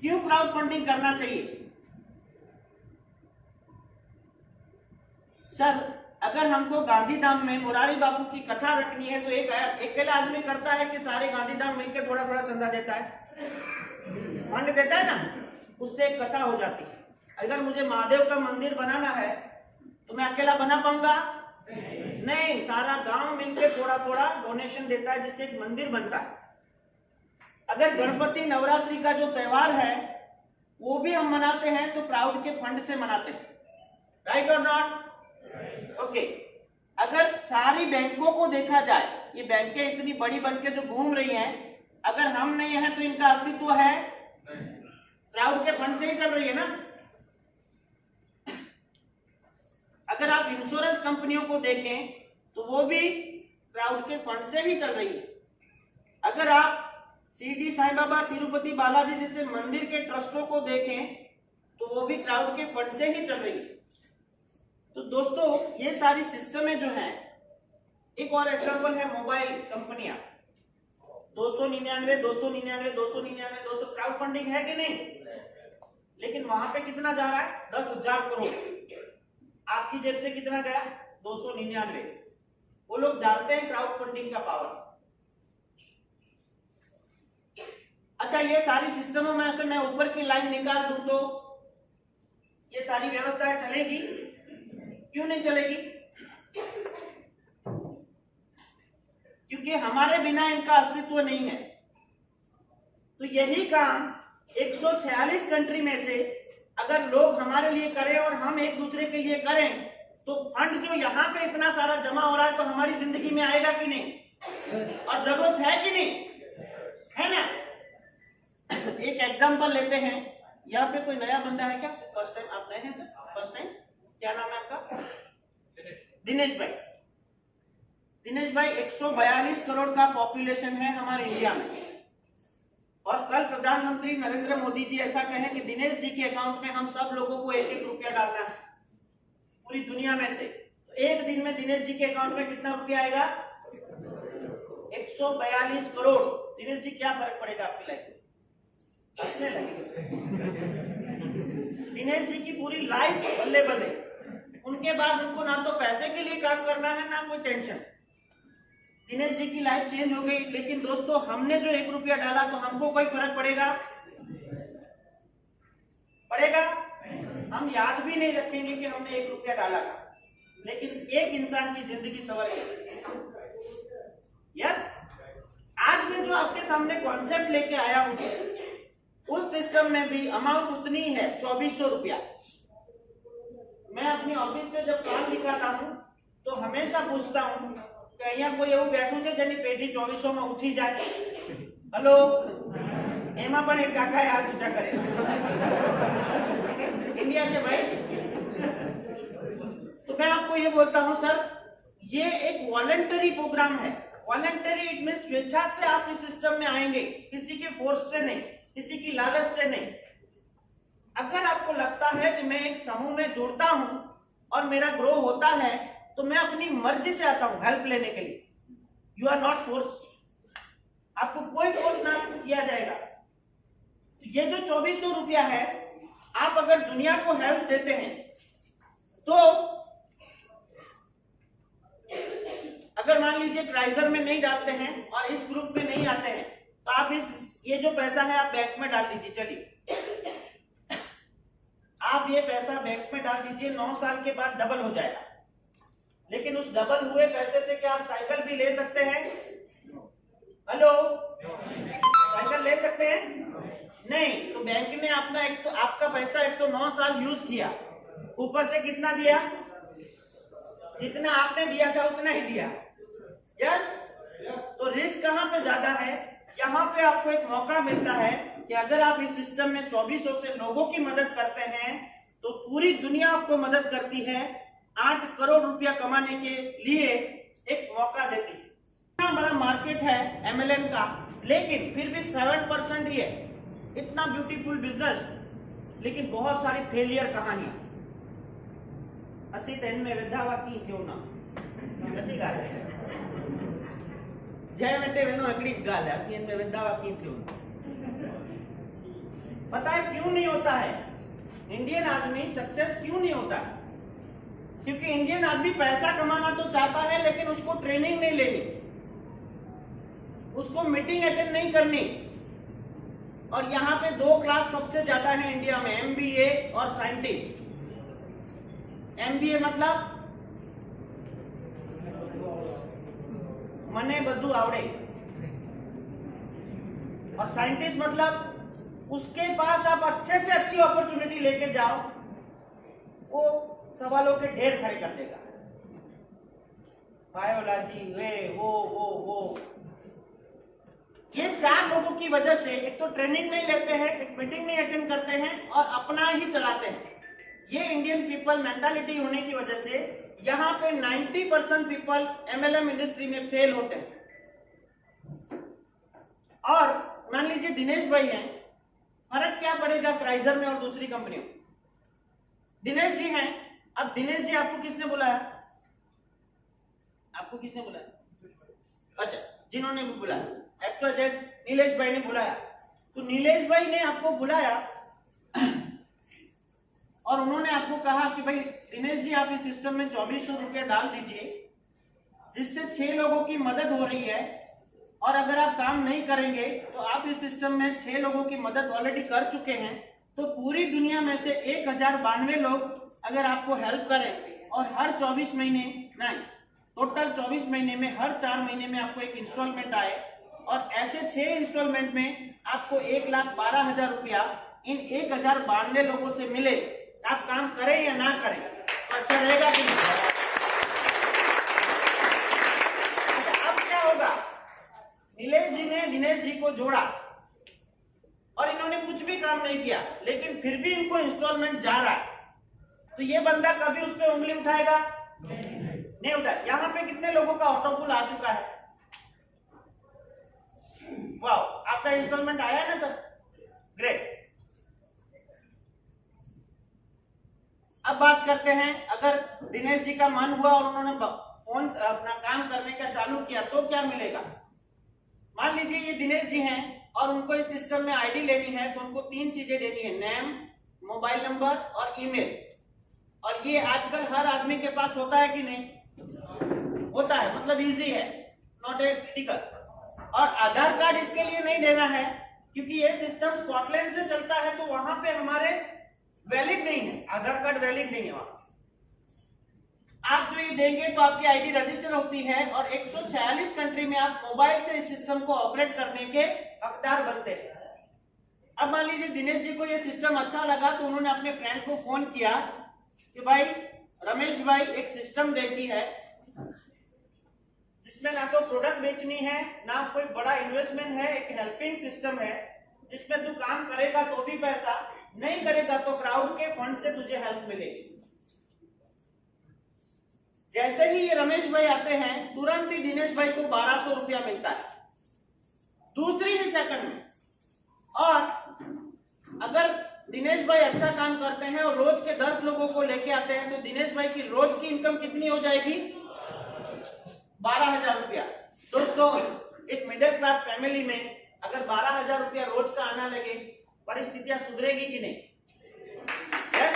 क्यों crowd funding करना चाहिए? सर, अगर हमको गांधीधाम में मुरारी बापू की कथा रखनी है तो एक अकेला आदमी करता है कि सारे गांधीधाम मिलकर थोड़ा थोड़ा चंदा देता है, फंड देता है ना, उससे एक कथा हो जाती है। अगर मुझे महादेव का मंदिर बनाना है तो मैं अकेला बना पाऊंगा? नहीं, सारा गांव मिलकर थोड़ा थोड़ा डोनेशन देता है जिससे एक मंदिर बनता है। अगर गणपति नवरात्रि का जो त्योहार है वो भी हम मनाते हैं तो क्राउड के फंड से मनाते हैं, राइट और नॉट? ओके। अगर सारी बैंकों को देखा जाए, ये बैंकें इतनी बड़ी बनके जो घूम रही हैं, अगर हम नहीं है तो इनका अस्तित्व है? क्राउड के फंड से ही चल रही है ना। अगर आप इंश्योरेंस कंपनियों को देखें तो वो भी क्राउड के फंड से ही चल रही है। अगर आप शिरडी साईं बाबा, तिरुपति बालाजी जैसे मंदिर के ट्रस्टों को देखें तो वो भी क्राउड के फंड से ही चल रही है। तो दोस्तों, ये सारी सिस्टमें जो हैं, एक और एग्जांपल है मोबाइल कंपनियां, 299, 299, 299, 200 क्राउड फंडिंग है कि नहीं? लेकिन वहां पे कितना जा रहा है? 10,000 करोड़। आपकी जेब से कितना गया? 299। वो लोग जानते हैं क्राउड फंडिंग का पावर। अच्छा, ये सारी सिस्टमों में से मैं ऊपर की लाइन निकाल दूं तो ये सारी व्यवस्थाएं चलेगी? क्यों नहीं चलेगी? क्योंकि हमारे बिना इनका अस्तित्व नहीं है। तो यही काम 146 कंट्री में से अगर लोग हमारे लिए करें और हम एक दूसरे के लिए करें तो फंड जो यहाँ पे इतना सारा जमा हो रहा है तो हमारी जिंदगी में आएगा कि नहीं? और जरूरत है कि नहीं? है ना। एक एग्जांपल लेते हैं। यहाँ पे कोई नया बंदा है क्या? फर्स्ट टाइम आप नए हैं सर? First time? क्या नाम है आपका? दिनेश भाई। दिनेश भाई, 142 करोड़ का पॉपुलेशन है हमारे इंडिया में, और कल प्रधानमंत्री नरेंद्र मोदी जी ऐसा कहें कि दिनेश जी के अकाउंट में हम सब लोगों को 1-1 रुपया डालना है पूरी दुनिया में से। तो एक दिन में दिनेश जी के अकाउंट में कितना रुपया आएगा? 142 करोड़। दिनेश जी, क्या फर्क पड़ेगा आपकी लाइफ में? हंसने लगे। दिनेश जी की पूरी लाइफ बल्ले बल्ले। उनके बाद उनको ना तो पैसे के लिए काम करना है ना कोई टेंशन। दिनेश जी की लाइफ चेंज हो गई। लेकिन दोस्तों, हमने जो 1 रुपया डाला तो हमको कोई फर्क पड़ेगा? पड़ेगा? हम याद भी नहीं रखेंगे कि हमने 1 रुपया डाला था, लेकिन एक इंसान की जिंदगी संवर गई। यस। आज मैं जो आपके सामने कॉन्सेप्ट लेके आया हूं, उस सिस्टम में भी अमाउंट उतनी है, 2400 रुपया। मैं अपनी ऑफिस में जब काम दिखाता हूं तो हमेशा पूछता हूं कि અહીંયા કોઈ એવું બેઠું છે જેની પેઢી 2400 માં ઉઠી જાય? हेलो, એમાં પણ એક કાકાએ હાથ ઊંચા કરે। इंडिया से भाई। तो मैं आपको ये बोलता हूं सर, ये एक वॉलंटरी प्रोग्राम है। वॉलंटरी इट मींस स्वेच्छा से आप इस सिस्टम में आएंगे, किसी के फोर्स से नहीं, किसी की लालच से नहीं। अगर आपको लगता है कि मैं एक समूह में जुड़ता हूं और मेरा ग्रो होता है तो मैं अपनी मर्जी से आता हूं हेल्प लेने के लिए। You are not force. आपको कोई फोर्स ना किया जाएगा। ये जो 2400 रुपया है, आप अगर दुनिया को हेल्प देते हैं तो अगर मान लीजिए क्राइजर में नहीं डालते हैं और इस ग्रुप में नहीं आते हैं तो आप ये जो पैसा है आप बैंक में डाल दीजिए। चलिए, आप ये पैसा बैंक में डाल दीजिए, 9 साल के बाद डबल हो जाएगा। लेकिन उस डबल हुए पैसे से क्या आप साइकिल भी ले सकते हैं? हेलो, साइकिल ले सकते हैं? नहीं। तो बैंक ने अपना एक तो आपका पैसा एक तो 9 साल यूज किया, ऊपर से कितना दिया? जितना आपने दिया था उतना ही दिया। यस। तो रिस्क कहां पे ज्यादा है? यहाँ पे आपको एक मौका मिलता है कि अगर आप इस सिस्टम में 2400 से लोगों की मदद करते हैं तो पूरी दुनिया आपको मदद करती है। 8 करोड़ रुपया कमाने के लिए एक मौका देती है। इतना बड़ा मार्केट है MLM का, लेकिन फिर भी 7% ही है। इतना ब्यूटीफुल बिजनेस, लेकिन बहुत सारी फेलियर कहानियां। 80 में विधावा की क्यों ना નથી ગાલ જય માટે વેનો એકડી જ ગાલ 80 में विधावा की क्यों। पता है क्यों नहीं होता है? इंडियन आदमी सक्सेस क्यों नहीं होता है? क्योंकि इंडियन आदमी पैसा कमाना तो चाहता है, लेकिन उसको ट्रेनिंग नहीं लेनी, उसको मीटिंग अटेंड नहीं करनी। और यहाँ पे दो क्लास सबसे ज्यादा है इंडिया में, एमबीए और साइंटिस्ट। एमबीए मतलब मने बद्दू आवड़े, और साइंटिस्ट मतलब उसके पास आप अच्छे से अच्छी अपॉर्चुनिटी लेके जाओ, वो सवालों के ढेर खड़े कर देगा। बायोलॉजी, वे वो ये चार लोगों की वजह से एक तो ट्रेनिंग नहीं लेते हैं, एक मीटिंग नहीं अटेंड करते हैं और अपना ही चलाते हैं। ये इंडियन पीपल मेंटालिटी होने की वजह से यहाँ पे 90% पीपल एमएलएम इंडस्ट्री में फेल होते हैं। और मान लीजिए दिनेश भाई हैं, फर्क क्या पड़ेगा क्राइजर में और दूसरी कंपनियों में? दिनेश जी हैं, अब दिनेश जी आपको किसने बुलाया? आपको किसने बुलाया? अच्छा, जिन्होंने भी बुलाया, XYZ नीलेश भाई ने बुलाया। तो नीलेश भाई ने आपको बुलाया और उन्होंने आपको कहा कि भाई दिनेश जी आप इस सिस्टम में 2400 रुपया डाल दीजिए, जिससे 6 लोगों की मदद हो रही है, और अगर आप काम नहीं करेंगे तो आप इस सिस्टम में 6 लोगों की मदद ऑलरेडी कर चुके हैं, तो पूरी दुनिया में से 1092 लोग अगर आपको हेल्प करें और हर 24 महीने नहीं, टोटल 24 महीने में हर 4 महीने में आपको एक इंस्टॉलमेंट आए, और ऐसे 6 इंस्टॉलमेंट में आपको 1,12,000 रुपया इन 1092 लोगों से मिले, आप काम करें या ना करें तो अच्छा रहेगा कि नहीं? अच्छा, अब क्या होगा? नीलेश जी ने दिनेश जी को जोड़ा और इन्होंने कुछ भी काम नहीं किया, लेकिन फिर भी इनको इंस्टॉलमेंट जा रहा है, तो ये बंदा कभी उस पर उंगली उठाएगा? नहीं उठाए। यहाँ पे कितने लोगों का ऑटोपुल आ चुका है? वाह, आपका इंस्टॉलमेंट आया है ना सर? ग्रेट। अब बात करते हैं, अगर दिनेश जी का मन हुआ और उन्होंने फोन अपना काम करने का चालू किया तो क्या मिलेगा? मान लीजिए ये दिनेश जी हैं और उनको इस सिस्टम में आईडी लेनी है, तो उनको 3 चीजें देनी है, नेम, मोबाइल नंबर और ईमेल। और ये आजकल हर आदमी के पास होता है कि नहीं? होता है, मतलब इजी है, नॉट ए क्रिटिकल। और आधार कार्ड इसके लिए नहीं देना है, क्योंकि ये सिस्टम स्कॉटलैंड से चलता है, तो वहां पे हमारे वैलिड नहीं है, आधार कार्ड वैलिड नहीं है वहां। आप जो ये देंगे तो आपकी आईडी रजिस्टर होती है, और 146 कंट्री में आप मोबाइल से इस सिस्टम को ऑपरेट करने के हकदार बनते हैं। अब मान लीजिए दिनेश जी को ये सिस्टम अच्छा लगा, तो उन्होंने अपने फ्रेंड को फोन किया कि भाई रमेश भाई, एक सिस्टम देखी है जिसमें ना तो प्रोडक्ट बेचनी है, ना कोई बड़ा इन्वेस्टमेंट है, एक हेल्पिंग सिस्टम है जिसमें तू काम करेगा तो भी पैसा, नहीं करेगा तो क्राउड के फंड से तुझे हेल्प मिलेगी। जैसे ही ये रमेश भाई आते हैं, तुरंत ही दिनेश भाई को 1200 रुपया मिलता है, दूसरी ही सेकंड में। और अगर दिनेश भाई अच्छा काम करते हैं और रोज के 10 लोगों को लेके आते हैं, तो दिनेश भाई की रोज की इनकम कितनी हो जाएगी? 12,000 रुपया। दोस्तों, एक मिडिल क्लास फैमिली में अगर 12,000 रुपया रोज का आना लगे, परिस्थितियां सुधरेगी कि नहीं? yes?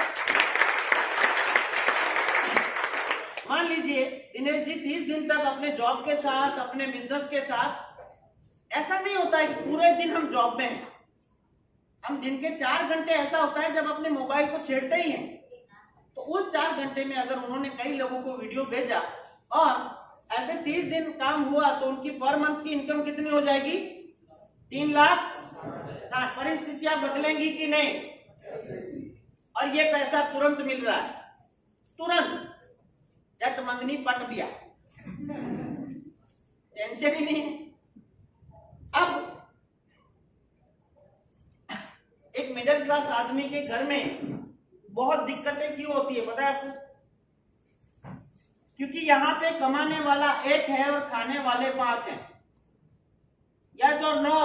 मान लीजिए दिनेश जी 30 दिन तक अपने जॉब के साथ, अपने बिजनेस के साथ, ऐसा नहीं होता है कि पूरे दिन हम जॉब में हैं, हम दिन के 4 घंटे ऐसा होता है जब अपने मोबाइल को छेड़ते ही हैं। तो उस 4 घंटे में अगर उन्होंने कई लोगों को वीडियो भेजा और ऐसे 30 दिन काम हुआ, तो उनकी पर मंथ की इनकम कितनी हो जाएगी? 3,60,000। परिस्थितियां बदलेंगी कि नहीं? और ये पैसा तुरंत मिल रहा है, तुरंत, जट मंगनी पट बिया, टेंशन ही नहीं है। अब एक मिडिल क्लास आदमी के घर में बहुत दिक्कतें क्यों होती है पता है आपको? क्योंकि यहाँ पे कमाने वाला एक है और खाने वाले 5 हैं। यस और नो?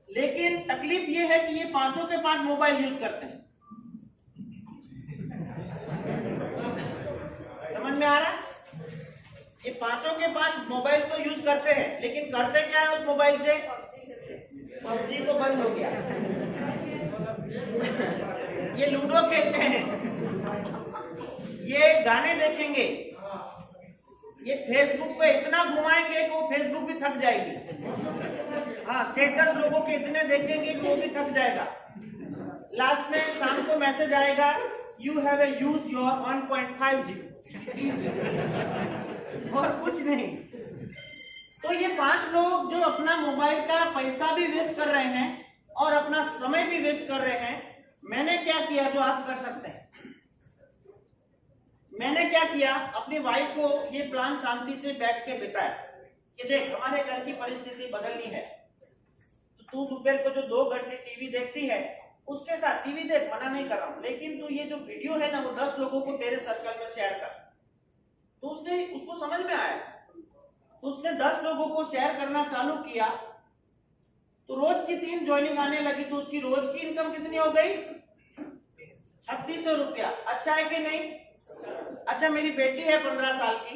लेकिन तकलीफ ये है कि ये 5 के 5 मोबाइल यूज करते हैं। समझ में आ रहा है? ये 5 के 5 मोबाइल तो यूज करते हैं, लेकिन करते क्या है उस मोबाइल से? पबजी तो बंद हो गया, ये लूडो खेलते हैं, ये गाने देखेंगे, ये फेसबुक पे इतना घुमाएंगे कि वो फेसबुक भी थक जाएगी। हाँ, स्टेटस लोगों के इतने देखेंगे कि वो भी थक जाएगा। लास्ट में शाम को मैसेज आएगा, you have use your 1.5 GB और कुछ नहीं। तो ये 5 लोग जो अपना मोबाइल का पैसा भी वेस्ट कर रहे हैं और अपना समय भी वेस्ट कर रहे हैं, मैंने क्या किया जो आप कर सकते हैं? मैंने क्या किया, अपनी वाइफ को ये प्लान शांति से बैठ के बिताया कि देख हमारे घर की परिस्थिति बदलनी है, तो तू दोपहर को जो 2 घंटे टीवी देखती है उसके साथ टीवी देख, मना नहीं कर रहा हूं, लेकिन तू ये जो वीडियो है ना वो 10 लोगों को तेरे सर्कल में शेयर कर। तो उसको समझ में आया, तो उसने 10 लोगों को शेयर करना चालू किया, तो रोज की 3 ज्वाइनिंग आने लगी, तो उसकी रोज की इनकम कितनी हो गई? 3600 रुपया। अच्छा है कि नहीं? अच्छा, मेरी बेटी है 15 साल की,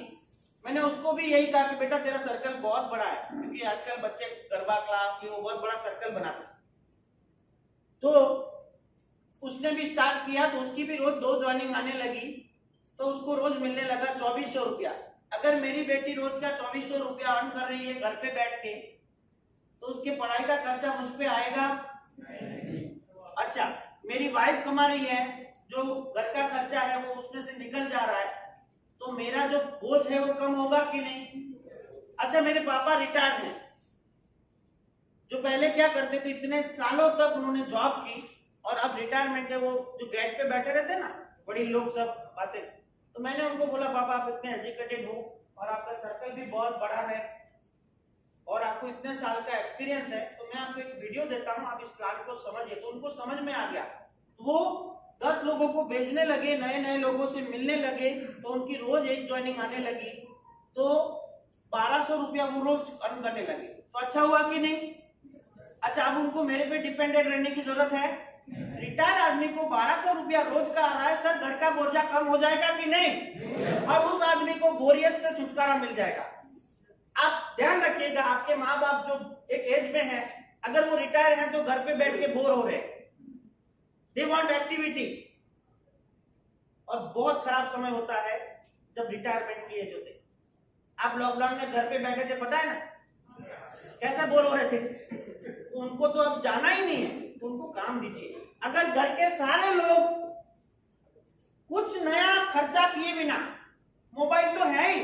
मैंने उसको भी यही कहा कि बेटा तेरा सर्कल बहुत बड़ा है, क्योंकि आजकल बच्चे गरबा क्लास ये वो बहुत बड़ा सर्कल बनाते हैं। तो उसने भी स्टार्ट किया, तो उसकी भी रोज 2 ज्वाइनिंग आने लगी, तो उसको रोज मिलने लगा 2400 रुपया। अगर मेरी बेटी रोज का 2400 रुपया अर्न कर रही है घर पे बैठ के, तो उसके पढ़ाई का खर्चा मुझ पे आएगा? अच्छा, मेरी वाइफ कमा रही है, जो घर का खर्चा है वो उसमें से निकल जा रहा है, तो मेरा जो बोझ है वो कम होगा कि नहीं? अच्छा, मेरे पापा रिटायर्ड हैं, जो पहले क्या करते थे, इतने सालों तक उन्होंने जॉब की और अब रिटायरमेंट है, वो जो गेट पे बैठे रहते ना बड़ी लोग सब बातें, तो मैंने उनको बोला पापा आप इतने एजुकेटेड हो और आपका सर्कल भी बहुत बड़ा है और आपको इतने साल का एक्सपीरियंस है, तो मैं आपको एक वीडियो देता हूं, आप इस प्लान को समझिए। तो उनको समझ में आ गया, वो 10 लोगों को भेजने लगे, नए नए लोगों से मिलने लगे, तो उनकी रोज 1 ज्वाइनिंग आने लगी, तो 1200 रुपया वो रोज अर्न करने लगे। तो अच्छा हुआ कि नहीं? अच्छा, अब उनको मेरे पे डिपेंडेंट रहने की जरूरत है? रिटायर आदमी को 1200 रुपया रोज का आ रहा है, सर घर का बोझा कम हो जाएगा कि नहीं? और उस आदमी को बोरियत से छुटकारा मिल जाएगा। आप ध्यान रखिएगा, आपके माँ बाप जो एक एज में है, अगर वो रिटायर हैं तो घर पे बैठ के बोर हो रहे हैं, दे वांट एक्टिविटी। और बहुत खराब समय होता है जब रिटायरमेंट की एज होती है। आप लॉकडाउन में घर पे बैठे थे, पता है ना कैसा बोर हो रहे थे? उनको तो अब जाना ही नहीं है, तो उनको काम दीजिए। अगर घर के सारे लोग कुछ नया खर्चा किए बिना, मोबाइल तो है ही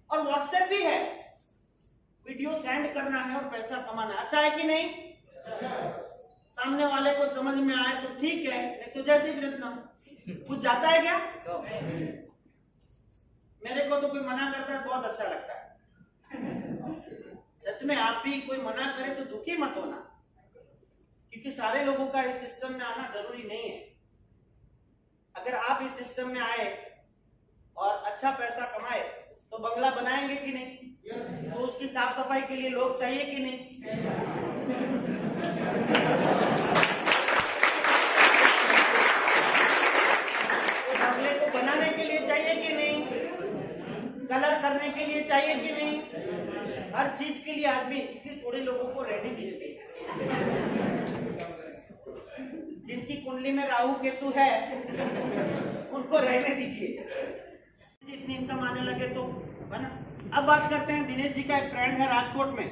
और व्हाट्सएप भी है, वीडियो सेंड करना है और पैसा कमाना है, अच्छा है कि नहीं? सामने वाले को समझ में आए तो ठीक है, नहीं तो जय श्री कृष्ण। कुछ जाता है क्या? मेरे को तो कोई मना करता है बहुत अच्छा लगता है। सच में आप भी कोई मना करे तो दुखी मत होना, क्योंकि सारे लोगों का इस सिस्टम में आना जरूरी नहीं है। अगर आप इस सिस्टम में आए और अच्छा पैसा कमाए तो बंगला बनाएंगे कि नहीं? तो उसकी साफ सफाई के लिए लोग चाहिए कि नहीं? तो बंगले को बनाने के लिए चाहिए कि नहीं? कलर करने के लिए चाहिए कि नहीं? हर चीज के लिए आदमी, इसलिए थोड़े लोगों को रहने दीजिए। जिनकी कुंडली में राहु केतु है उनको रहने दीजिए। इतनी इनकम आने लगे तो है ना। अब बात करते हैं, दिनेश जी का एक फ्रेंड है राजकोट में।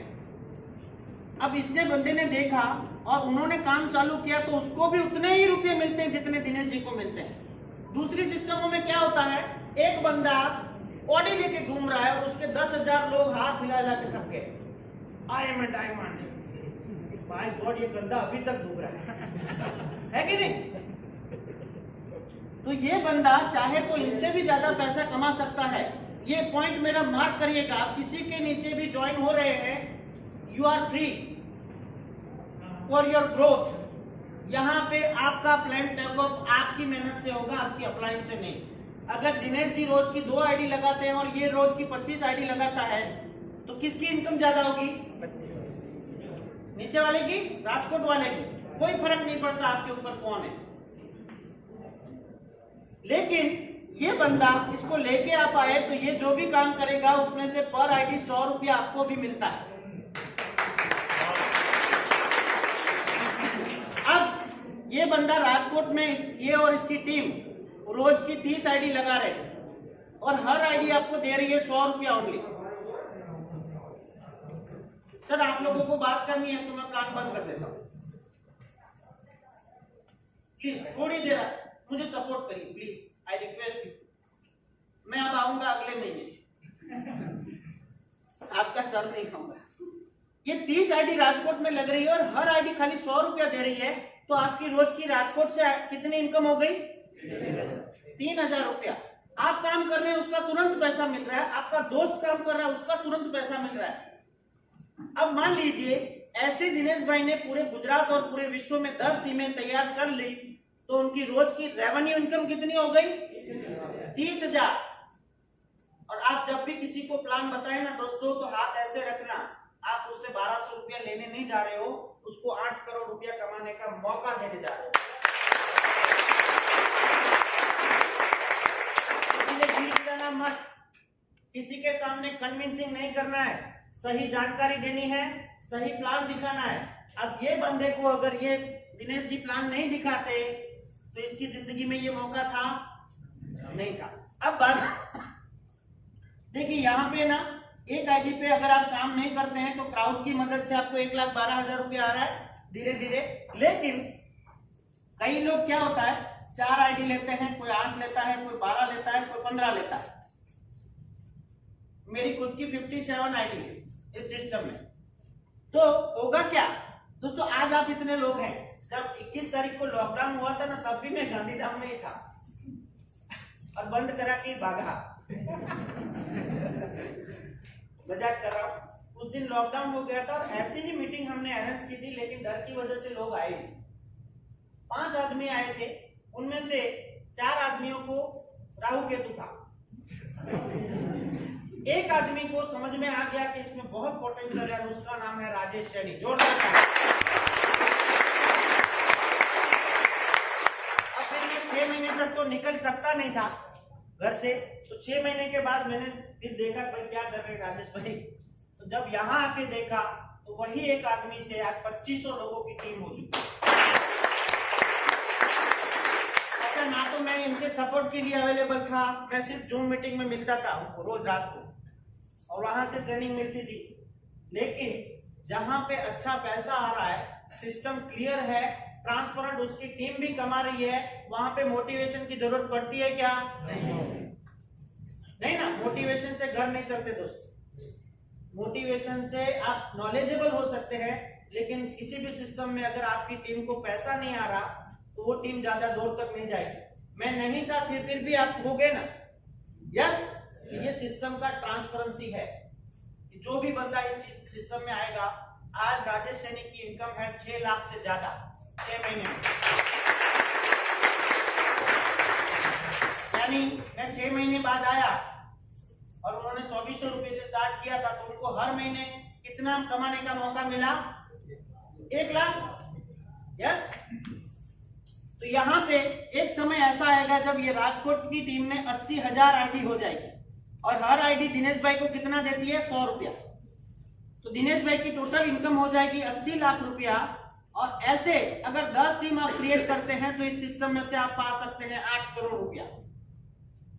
अब इसने बंदे ने देखा और उन्होंने काम चालू किया, तो उसको भी उतने ही रुपए मिलते हैं जितने दिनेश जी को मिलते हैं। दूसरी सिस्टमों में क्या होता है, एक बंदा ऑडी लेके घूम रहा है और उसके 10,000 लोग हाथ हिला हिला के थक गए, I am a diamond, my god ये बंदा अभी तक घूम रहा है कि नहीं? तो ये बंदा चाहे तो इनसे भी ज्यादा पैसा कमा सकता है। ये पॉइंट मेरा मार्क करिएगा, आप किसी के नीचे भी ज्वाइन हो रहे हैं, you are free for your growth. यहाँ पे आपका प्लान डेवलप आपकी मेहनत से होगा, आपकी अप्लाइंग से नहीं। अगर दिनेश जी रोज की 2 आईडी लगाते हैं और ये रोज की 25 आईडी लगाता है, तो किसकी इनकम ज्यादा होगी? नीचे वाले की, राजकोट वाले की। कोई फर्क नहीं पड़ता आपके ऊपर कौन है। लेकिन ये बंदा इसको लेके आप आए तो ये जो भी काम करेगा उसमें से पर आईडी 100 रुपया आपको भी मिलता है। बंदा राजकोट में ये और इसकी टीम रोज की 30 आईडी लगा रहे और हर आईडी आपको दे रही है 100 रुपया ओनली। सर आप लोगों को बात करनी है तो मैं प्लान बंद कर देता हूँ, प्लीज थोड़ी देर मुझे सपोर्ट करिए प्लीज, आई रिक्वेस्ट यू। मैं अब आऊंगा अगले महीने, आपका सर नहीं खाऊंगा। ये 30 आईडी राजकोट में लग रही है और हर आईडी खाली 100 रुपया दे रही है, तो आपकी रोज की राजकोट से कितनी इनकम हो गई? 3000 रुपया। आप काम कर रहे हैं उसका तुरंत पैसा मिल रहा है, आपका दोस्त काम कर रहा है उसका तुरंत पैसा मिल रहा है। अब मान लीजिए ऐसे दिनेश भाई ने पूरे गुजरात और पूरे विश्व में 10 टीमें तैयार कर ली, तो उनकी रोज की रेवेन्यू इनकम कितनी हो गई? 30,000। और आप जब भी किसी को प्लान बताए ना दोस्तों, तो हाथ ऐसे रखना, आप उससे 1200 रुपया लेने नहीं जा रहे हो, उसको 8 करोड़ रुपया कमाने का मौका देने जा रहे हो। इसलिए भीड़ गिराना मत, किसी के सामने कन्विंसिंग नहीं करना है, सही जानकारी देनी है, सही प्लान दिखाना है। अब ये बंदे को अगर ये दिनेश जी प्लान नहीं दिखाते तो इसकी जिंदगी में ये मौका था नहीं था। अब बात देखिए, यहाँ पे ना एक आईडी पे अगर आप काम नहीं करते हैं तो क्राउड की मदद से आपको 1,12,000 रुपया आ रहा है धीरे धीरे। लेकिन कई लोग क्या होता है, 4 आईडी लेते हैं, कोई 8 लेता है, कोई 12 लेता है, कोई 15 लेता है। मेरी खुद की 57 आईडी है इस सिस्टम में। तो होगा क्या दोस्तों, आज आप इतने लोग हैं, जब 21 तारीख को लॉकडाउन हुआ था ना, तब भी मैं गांधीधाम में ही था और बंद करा के भागा। मजाक कर रहा हूं। उस दिन लॉकडाउन हो गया था और ऐसी ही मीटिंग हमने अरेंज की थी, लेकिन डर की वजह से लोग आए नहीं। 5 आदमी आए थे, उनमें से 4 आदमियों को राहु केतु था। एक आदमी को समझ में आ गया कि इसमें बहुत पोटेंशियल है, उसका नाम है राजेश सैनी। जोरदार अब फिर मैं 6 महीने तक तो निकल सकता नहीं था घर से, तो 6 महीने के बाद मैंने फिर देखा भाई क्या कर रहे राजेश भाई। तो जब यहाँ आके देखा तो वही एक आदमी से आज 2500 लोगों की टीम हो चुकी। अच्छा, ना तो मैं इनके सपोर्ट के लिए अवेलेबल था, मैं सिर्फ जूम मीटिंग में मिलता था उनको रोज रात को और वहां से ट्रेनिंग मिलती थी। लेकिन जहां पे अच्छा पैसा आ रहा है, सिस्टम क्लियर है, ट्रांसपेरेंट, उसकी टीम भी कमा रही है, वहां पे मोटिवेशन की जरूरत पड़ती है क्या? नहीं ना, मोटिवेशन से घर नहीं चलते दोस्त। मोटिवेशन से आप नॉलेजेबल हो सकते हैं, लेकिन किसी भी सिस्टम में अगर आपकी टीम को पैसा नहीं आ रहा तो वो टीम ज्यादा दूर तक नहीं जाएगी। मैं नहीं था फिर भी आप हो गए ना। यस, ये सिस्टम का ट्रांसपेरेंसी है। जो भी बंदा इस सिस्टम में आएगा, आज राजेश सैनी की इनकम है 6 लाख से ज्यादा 6 महीने में। यानी मैं 6 महीने बाद आया और उन्होंने 2400 रुपये से स्टार्ट किया था, तो उनको हर महीने कितना कमाने का मौका मिला? 1 लाख। यस, तो यहाँ पे एक समय ऐसा आएगा जब ये राजकोट की टीम में 80,000 आईडी हो जाएगी और हर आईडी दिनेश भाई को कितना देती है? 100 रुपया। तो दिनेश भाई की टोटल इनकम हो जाएगी 80 लाख रुपया। और ऐसे अगर 10 टीम आप क्रिएट करते हैं तो इस सिस्टम में से आप पा सकते हैं 8 करोड़ रुपया।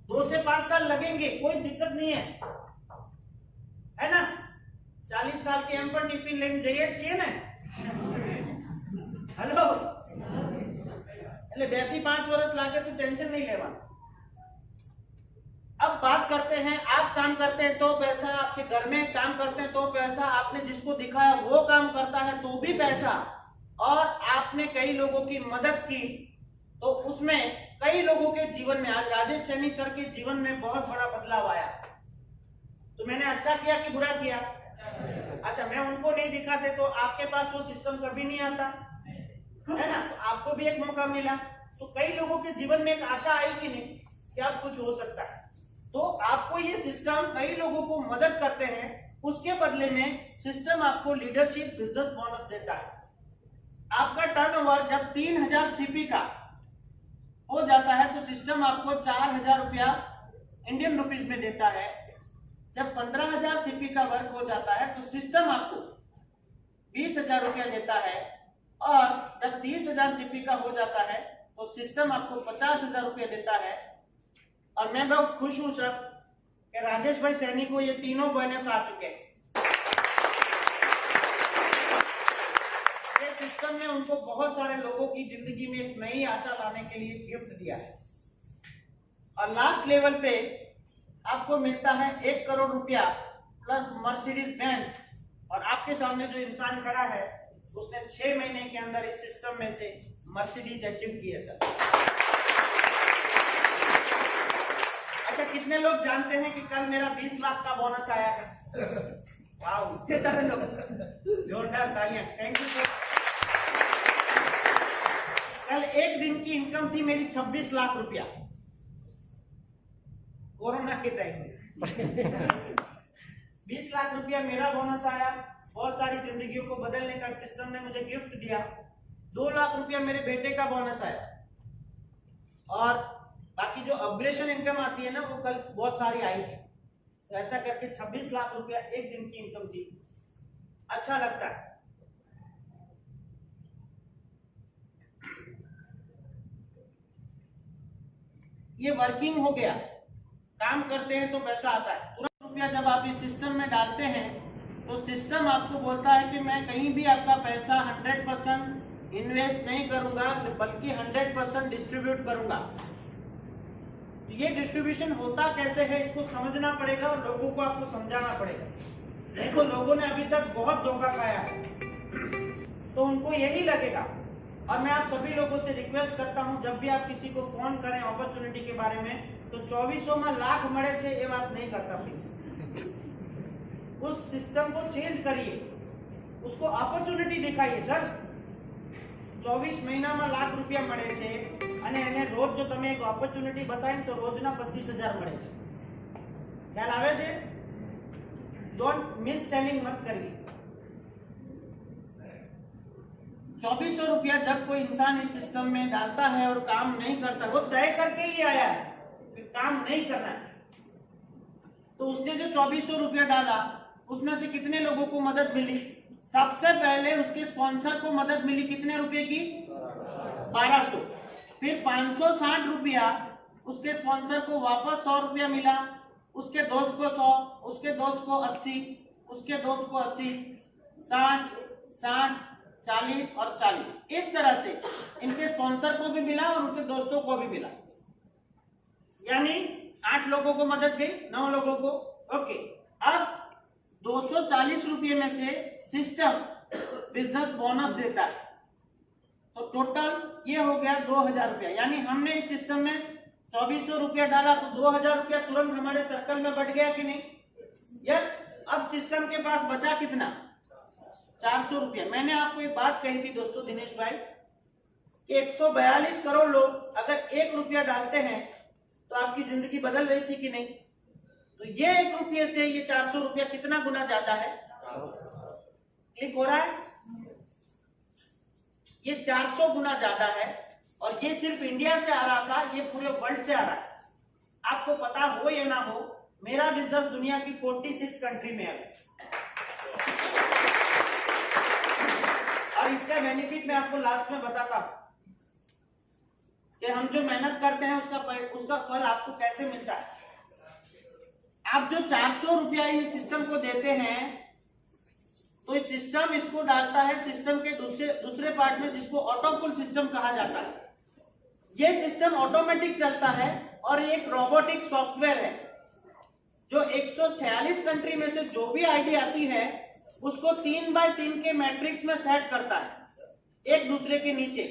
2 से 5 साल लगेंगे, कोई दिक्कत नहीं है ना। 40 साल के हम पर टिफिन लेने चाहिए ना। हेलो, એટલે 2 થી 5 વર્ષ लागे तो टेंशन नहीं लेवा। अब बात करते हैं, आप काम करते हैं तो पैसा, आपके घर में काम करते हैं तो पैसा, आपने जिसको दिखाया वो काम करता है तो भी पैसा, और आपने कई लोगों की मदद की तो उसमें कई लोगों के जीवन में, आज राजेश सैनी सर के जीवन में बहुत बड़ा बदलाव आया। तो मैंने अच्छा किया कि बुरा किया? अच्छा, मैं उनको नहीं दिखाते तो आपके पास वो सिस्टम कभी नहीं आता, है ना। तो आपको भी एक मौका मिला, तो कई लोगों के जीवन में एक आशा आई कि नहीं कि अब कुछ हो सकता है। तो आपको ये सिस्टम कई लोगों को मदद करते हैं, उसके बदले में सिस्टम आपको लीडरशिप बिजनेस बोनस देता है। आपका टर्नओवर जब 3000 सीपी का हो जाता है तो सिस्टम आपको 4000 रुपया इंडियन रुपीज में देता है। जब 15000 सीपी का वर्क हो जाता है तो सिस्टम आपको 20000 रुपया देता है। और जब 30,000 सीपी का हो जाता है तो सिस्टम आपको 50,000 रुपये देता है। और मैं बहुत खुश हूं सर कि राजेश भाई सैनी को ये तीनों बोनस आ चुके हैं। ये सिस्टम ने उनको बहुत सारे लोगों की जिंदगी में एक नई आशा लाने के लिए गिफ्ट दिया है। और लास्ट लेवल पे आपको मिलता है 1 करोड़ रुपया प्लस मर्सिडीज बेंज। और आपके सामने जो इंसान खड़ा है उसने 6 महीने के अंदर इस सिस्टम में से मर्सिडीज अचीव की है सर। अच्छा, कितने लोग जानते हैं कि कल मेरा 20 लाख का बोनस आया है? वाह, इतने सारे लोग, जोरदार तालियां, थैंक यू सर। कल एक दिन की इनकम थी मेरी 26 लाख रुपया, कोरोना के टाइम में। 20 लाख रुपया मेरा बोनस आया, बहुत सारी जिंदगियों को बदलने का सिस्टम ने मुझे गिफ्ट दिया। 2 लाख रुपया मेरे बेटे का बोनस आया। और बाकी जो अपग्रेशन इनकम आती है ना, वो कल बहुत सारी आई थी। तो ऐसा करके 26 लाख रुपया एक दिन की इनकम थी। अच्छा लगता है। ये वर्किंग हो गया, काम करते हैं तो पैसा आता है तुरंत। रुपया जब आप इस सिस्टम में डालते हैं तो सिस्टम आपको बोलता है कि मैं कहीं भी आपका पैसा 100% इन्वेस्ट नहीं करूंगा, बल्कि 100% डिस्ट्रीब्यूट करूंगा। ये डिस्ट्रीब्यूशन होता कैसे है, इसको समझना पड़ेगा और लोगों को आपको समझाना पड़ेगा। देखो, लोगों ने अभी तक बहुत धोखा खाया है, तो उनको यही लगेगा। और मैं आप सभी लोगों से रिक्वेस्ट करता हूं, जब भी आप किसी को फोन करें अपॉर्चुनिटी के बारे में, तो 2400 में लाख मरे से ये बात नहीं करता प्लीज। उस सिस्टम को चेंज करिए, उसको अपॉर्चुनिटी दिखाइए। सर 24 મહિનામાં લાખ રૂપિયા મળે છે અને એને રોજ જો તમે એક ઓપોર્ચ્યુનિટી બતાવીને તો રોજના 25,000 મળે છે। ખ્યાલ આવે છે? ડોન્ટ મિસ સેલિંગ मत करिए। 2400 रुपया जब कोई इंसान इस सिस्टम में डालता है और काम नहीं करता, वो तय करके ही आया है कि काम नहीं करना है, तो उसने जो 2400 रुपया डाला उसमें से कितने लोगों को मदद मिली? सबसे पहले उसके स्पॉन्सर को मदद मिली कितने रुपए की? 1200। फिर 560 रुपया उसके स्पॉन्सर को वापस 100 रुपया मिला, उसके दोस्त को 100, उसके दोस्त को 80, उसके दोस्त को 80, 60, 60, 40 और 40। इस तरह से इनके स्पॉन्सर को भी मिला और उनके दोस्तों को भी मिला। यानी 8 लोगों को मदद गई, 9 लोगों को। ओके, अब 240 रुपये में से सिस्टम बिजनेस बोनस देता है, तो टोटल ये हो गया 2000 रुपया। यानी हमने इस सिस्टम में 2400 रुपया डाला तो 2000 रुपया तुरंत हमारे सर्कल में बढ़ गया कि नहीं? यस। अब सिस्टम के पास बचा कितना? 400 रुपया। मैंने आपको एक बात कही थी दोस्तों दिनेश भाई, कि 142 करोड़ लोग अगर 1 रुपया डालते हैं तो आपकी जिंदगी बदल रही थी कि नहीं? तो ये 1 रुपये से ये 400 रुपया कितना गुना ज्यादा है? क्लिक हो रहा है? ये 400 गुना ज्यादा है। और ये सिर्फ इंडिया से आ रहा था, ये पूरे वर्ल्ड से आ रहा है। आपको पता हो या ना हो, मेरा बिजनेस दुनिया की 46 कंट्री में है। और इसका बेनिफिट मैं आपको लास्ट में बताता हूं कि हम जो मेहनत करते हैं उसका फल आपको कैसे मिलता है। आप जो 400 रुपया इस सिस्टम को देते हैं, तो इस सिस्टम इसको डालता है सिस्टम के दूसरे पार्ट में, जिसको ऑटोपुल सिस्टम कहा जाता है। ये सिस्टम ऑटोमेटिक चलता है और ये एक रोबोटिक सॉफ्टवेयर है जो 146 कंट्री में से जो भी आईडी आती है उसको 3x3 के मैट्रिक्स में सेट करता है, एक दूसरे के नीचे।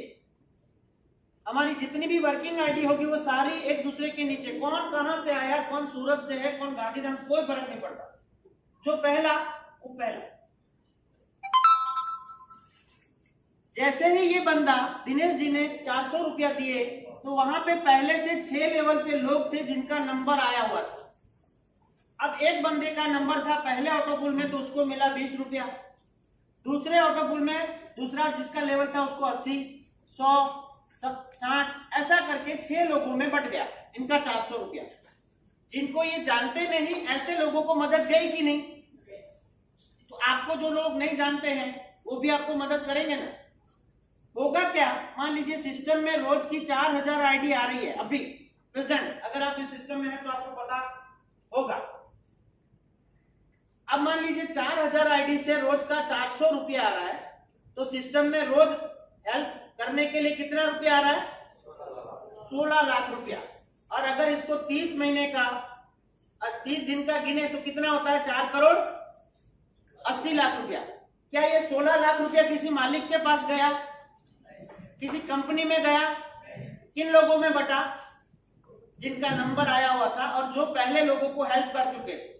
हमारी जितनी भी वर्किंग आईडी होगी वो सारी एक दूसरे के नीचे। कौन कहां से आया, कौन सूरत से है, कौन गांधीधाम, कोई फर्क नहीं पड़ता। जो पहला वो पहला। जैसे ही ये बंदा दिनेश जी ने 400 रुपया दिए, तो वहां पे पहले से 6 लेवल पे लोग थे जिनका नंबर आया हुआ था। अब एक बंदे का नंबर था पहले ऑटोपुल में, तो उसको मिला 20 रुपया। दूसरे ऑटोपुल में दूसरा जिसका लेवल था उसको 80, 100, 60, ऐसा करके 6 लोगों में बट गया इनका 400 रुपया। जिनको ये जानते नहीं, ऐसे लोगों को मदद गई कि नहीं? तो आपको जो लोग नहीं जानते हैं वो भी आपको मदद करेंगे ना? होगा क्या, मान लीजिए सिस्टम में रोज की 4000 आईडी आ रही है अभी प्रेजेंट, अगर आप इस सिस्टम में है तो आपको पता होगा। अब मान लीजिए 4000 आईडी से रोज का 400 रुपया आ रहा है, तो सिस्टम में रोज हेल्प करने के लिए कितना रुपया आ रहा है, 16 लाख रुपया। और अगर इसको 30 महीने का 30 दिन का गिने तो कितना होता है, 4 करोड़ 80 लाख रुपया। क्या ये 16 लाख रुपया किसी मालिक के पास गया, किसी कंपनी में गया, किन लोगों में बटा, जिनका नंबर आया हुआ था और जो पहले लोगों को हेल्प कर चुके थे।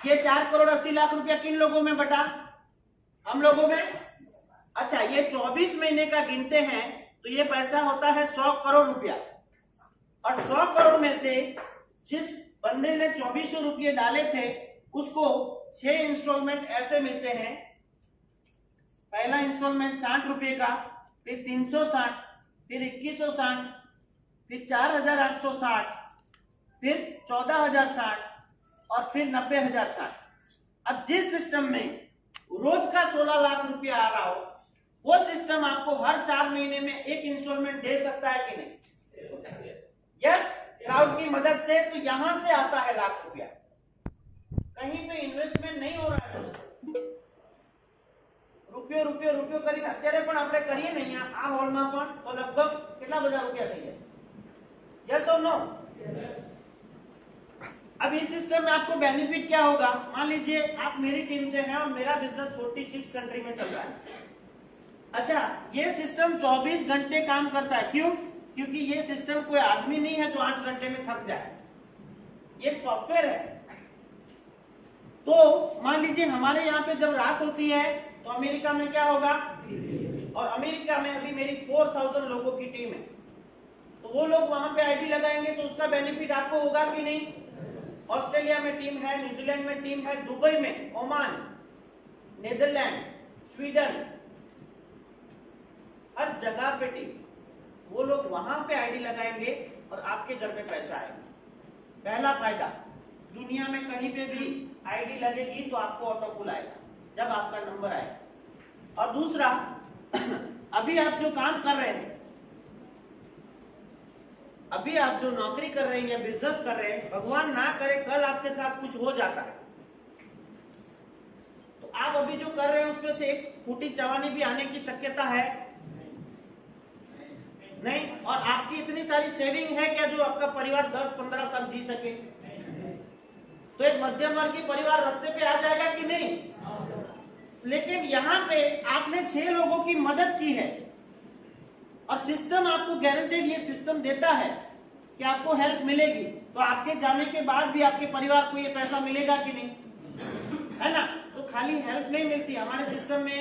ये 4 करोड़ 80 लाख रुपया किन लोगों में बटा, हम लोगों में। अच्छा, ये 24 महीने का गिनते हैं तो ये पैसा होता है 100 करोड़ रुपया। और 100 करोड़ में से जिस बंदे ने 2400 रुपये डाले थे उसको 6 इंस्टॉलमेंट ऐसे मिलते हैं। पहला इंस्टॉलमेंट 60 रुपये का, फिर 360, फिर 2160, फिर 4860, फिर 14060 और फिर 90060। अब जिस सिस्टम में रोज का 16 लाख रुपया आ रहा हो, वो सिस्टम आपको हर 4 महीने में एक इंस्टॉलमेंट दे सकता है कि नहीं? यस, क्लाउड की मदद से। तो यहां से आता है लाख रुपया, कहीं पे इन्वेस्टमेंट नहीं हो रहा है। રૂપિયો રૂપિયો રૂપિયો કરીને અત્યારે પણ આપણે કરીએ ને અહીંયા આ હોલમાં પણ, તો લગભગ કેટલા બધા રૂપિયા થઈ જાય? यस और नो? अब इस सिस्टम में आपको बेनिफिट क्या होगा, मान लीजिए आप मेरी टीम से हैं और मेरा बिजनेस 46 कंट्री में चल रहा है। अच्छा, ये सिस्टम 24 घंटे काम करता है। क्यों? क्योंकि ये सिस्टम कोई आदमी नहीं है जो 8 घंटे में थक जाए, ये एक सॉफ्टवेयर है। तो मान लीजिए हमारे यहाँ पे जब रात होती है तो अमेरिका में क्या होगा, और अमेरिका में अभी मेरी 4000 लोगों की टीम है, तो वो लोग वहां पे आईडी लगाएंगे तो उसका बेनिफिट आपको होगा कि नहीं? ऑस्ट्रेलिया में टीम है, न्यूजीलैंड में टीम है, दुबई में, ओमान, नीदरलैंड, स्वीडन, हर जगह पे टीम, वो लोग वहां पे आईडी लगाएंगे और आपके घर में पैसा आएगा। पहला फायदा, दुनिया में कहीं पे भी आईडी लगेगी तो आपको ऑटो पुल आएगा जब आपका नंबर आएगा। और दूसरा, अभी आप जो काम कर रहे हैं, अभी आप जो नौकरी कर रहे हैं या बिजनेस कर रहे हैं, भगवान ना करे कल आपके साथ कुछ हो जाता है, तो आप अभी जो कर रहे हैं उसमें से एक फूटी चवानी भी आने की शक्यता है नहीं। और आपकी इतनी सारी सेविंग है क्या जो आपका परिवार 10-15 साल जी सके? तो एक मध्यम वर्गीय परिवार रास्ते पे आ जाएगा कि नहीं? लेकिन यहाँ पे आपने 6 लोगों की मदद की है और सिस्टम आपको गारंटेड ये सिस्टम देता है कि आपको हेल्प मिलेगी, तो आपके जाने के बाद भी आपके परिवार को ये पैसा मिलेगा कि नहीं, है ना? तो खाली हेल्प नहीं मिलती। हमारे सिस्टम में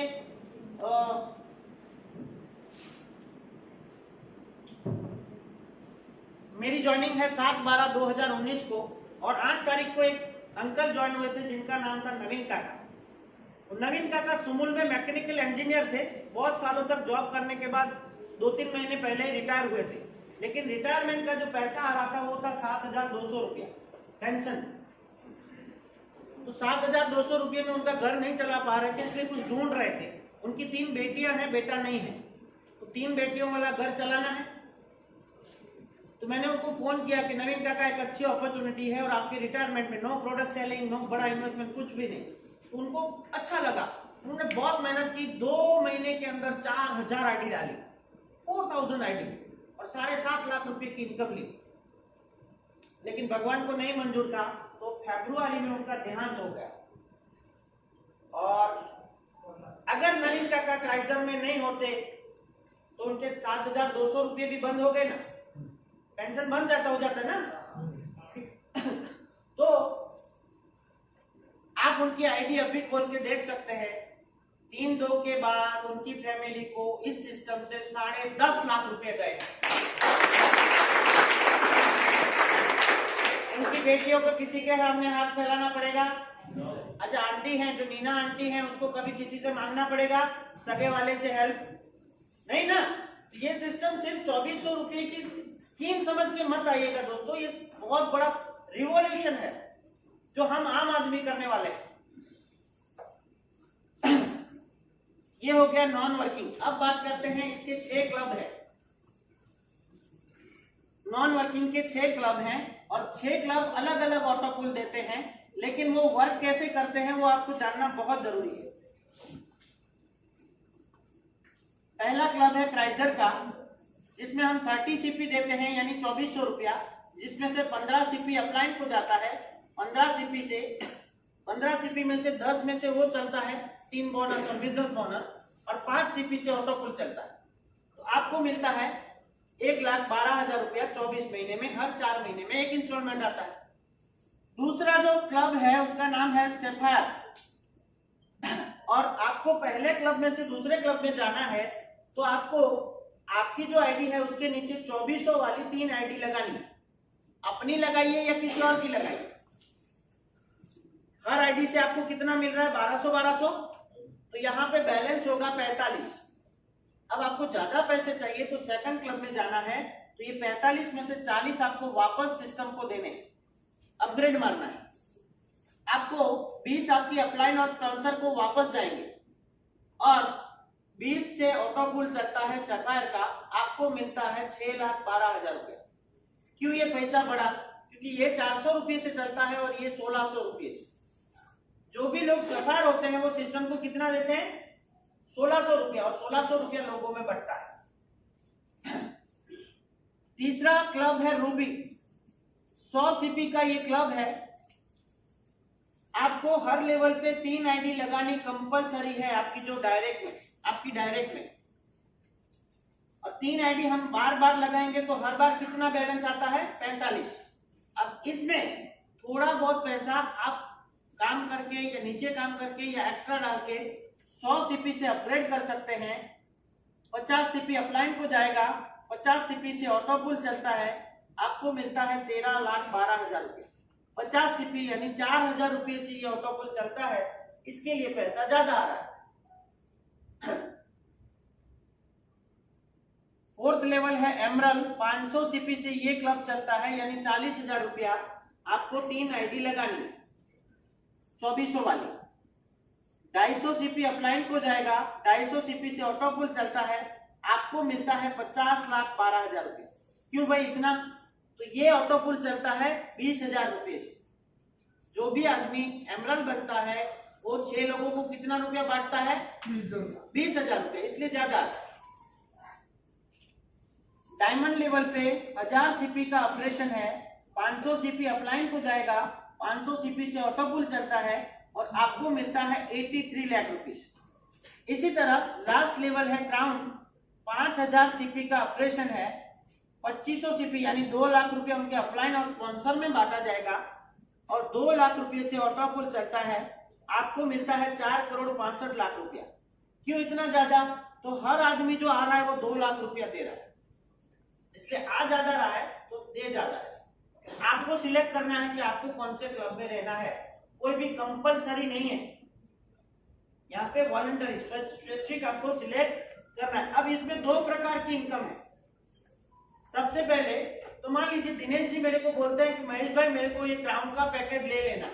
मेरी ज्वाइनिंग है 7/12/2019 को, और 8 तारीख को एक अंकल ज्वाइन हुए थे जिनका नाम था नवीन काका। नवीन काका सुमुल में मैकेनिकल इंजीनियर थे। बहुत सालों तक जॉब करने के बाद 2-3 महीने पहले ही रिटायर हुए थे, लेकिन रिटायरमेंट का जो पैसा आ रहा था वो था 7200 रुपया पेंशन। तो 7200 रुपये में उनका घर नहीं चला पा रहे थे, इसलिए कुछ ढूंढ रहे थे। उनकी 3 बेटियां हैं, बेटा नहीं है, तो 3 बेटियों वाला घर चलाना है। तो मैंने उनको फोन किया कि नवीन काका एक अच्छी अपॉर्चुनिटी है और आपकी रिटायरमेंट में नो प्रोडक्ट सेलिंग, नो बड़ा इन्वेस्टमेंट, कुछ भी नहीं। तो उनको अच्छा लगा, उन्होंने बहुत मेहनत की। 2 महीने के अंदर 4000 आईडी डाली, 4000 आईडी, और 7.5 लाख रुपए की इनकम ली। लेकिन भगवान को नहीं मंजूर था, तो फरवरी में उनका देहांत हो गया। और अगर नवीन काका क्राइसर में नहीं होते तो उनके 7200 रुपये भी बंद हो गए ना, पेंशन बंद हो जाता ना। तो आप उनकी आईडी अभी खोल के देख सकते हैं। 3-2 के बाद उनकी फैमिली को इस सिस्टम से 10.5 लाख रुपए गए। उनकी बेटियों को किसी के सामने हाथ फैलाना पड़ेगा? अच्छा, आंटी हैं जो नीना आंटी हैं, उसको कभी किसी से मांगना पड़ेगा, सगे वाले से हेल्प नहीं ना। ये सिस्टम सिर्फ 2400 रुपये की स्कीम समझ के मत आइएगा दोस्तों, ये बहुत बड़ा रिवॉल्यूशन है जो हम आम आदमी करने वाले हैं। ये हो गया नॉन वर्किंग। अब बात करते हैं इसके 6 क्लब है। नॉन वर्किंग के 6 क्लब हैं और 6 क्लब अलग अलग ऑटो पूल देते हैं, लेकिन वो वर्क कैसे करते हैं वो आपको जानना बहुत जरूरी है। पहला क्लब है क्राइजर का, जिसमें हम 30 सीपी देते हैं यानी 2400 रुपया, जिसमें से 15 सीपी अपलाइन को जाता है। 15 सीपी में से 10 में से वो चलता है टीम बोनस और बिजनेस बोनस, और 5 सीपी से ऑटो पुल चलता है। तो आपको मिलता है 1,12,000 रुपया 24 महीने में, हर 4 महीने में एक इंस्टॉलमेंट आता है। दूसरा जो क्लब है उसका नाम है सैफायर, और आपको पहले क्लब में से दूसरे क्लब में जाना है तो आपको आपकी जो आईडी है उसके नीचे 2400 वाली 3 आईडी लगानी है। अपनी लगाइए या किसी और की लगाइए। हर आईडी से आपको कितना मिल रहा है? 1200। तो यहाँ पे बैलेंस होगा 45। अब आपको ज्यादा पैसे चाहिए तो सेकंड क्लब में जाना है, तो ये 45 में से 40 आपको वापस सिस्टम को देने, अपग्रेड मारना है। आपको 20 आपकी अपलाइन और स्पॉन्सर को वापस जाएंगे, और 20 से ऑटो पूल चलता है सैफायर का, आपको मिलता है 6,12,000 रुपया। क्यों ये पैसा बढ़ा? क्योंकि ये 400 रुपये से चलता है और ये 1600 रुपये से। जो भी लोग सैफायर होते हैं वो सिस्टम को कितना देते हैं? 1600 रुपया, और 1600 रुपया लोगों में बढ़ता है। तीसरा क्लब है रूबी, 100 सीपी का ये क्लब है। आपको हर लेवल पे 3 आईडी लगानी कंपलसरी है, आपकी जो डायरेक्ट में, और 3 आईडी हम बार बार लगाएंगे तो हर बार कितना बैलेंस आता है? 45। अब इसमें थोड़ा बहुत पैसा आप काम करके या नीचे काम करके या एक्स्ट्रा डाल के 100 सीपी से अपग्रेड कर सकते हैं। 50 सीपी अपलाइन को जाएगा, 50 सीपी से ऑटो पुल चलता है, आपको मिलता है 13,12,000 रुपये। 50 सीपी यानी 4,000 रुपये से ये ऑटो पुल चलता है, इसके लिए पैसा ज्यादा आ रहा है। फोर्थ लेवल है एमरल, 500 सीपी से ये क्लब चलता है यानी 40,000 रुपया। आपको 3 आईडी लगानी है 2400 वाली। 250 सीपी अपलाइन को जाएगा, 250 सीपी से ऑटो पुल चलता है, आपको मिलता है 50,12,000 रुपये। क्यों भाई इतना? तो ये ऑटो पुल चलता है 20,000 रुपये से। जो भी आदमी एमरल बनता है वो 6 लोगों को कितना रुपया बांटता है? 20,000 रुपये, इसलिए ज्यादा। डायमंड लेवल पे 1000 सीपी का ऑपरेशन है, 500 सीपी अपलाइन को जाएगा, 500 सीपी से ऑटो पुल चलता है, और आपको मिलता है 83 लाख रुपीस। इसी तरह लास्ट लेवल है क्राउन, 5000 सीपी का ऑपरेशन है, 2500 सीपी यानी 2 लाख रुपया उनके अपलाइन और स्पॉन्सर में बांटा जाएगा, और 2 लाख रुपये से ऑटो पुल चलता है, आपको मिलता है 4,65,00,000 रुपया। क्यों इतना ज्यादा? तो हर आदमी जो आ रहा है वो 2 लाख रुपया दे रहा है, इसलिए आ ज्यादा रहा है तो दे ज्यादा है। आपको सिलेक्ट करना है कि आपको कौन से क्लब में रहना है, कोई भी कंपलसरी नहीं है, यहाँ पे वॉलंटरी स्पेसिफिक आपको सिलेक्ट करना है। अब इसमें 2 प्रकार की इनकम है। सबसे पहले तो मान लीजिए दिनेश जी मेरे को बोलते हैं कि महेश भाई मेरे को ये क्राउन का पैकेज ले लेना,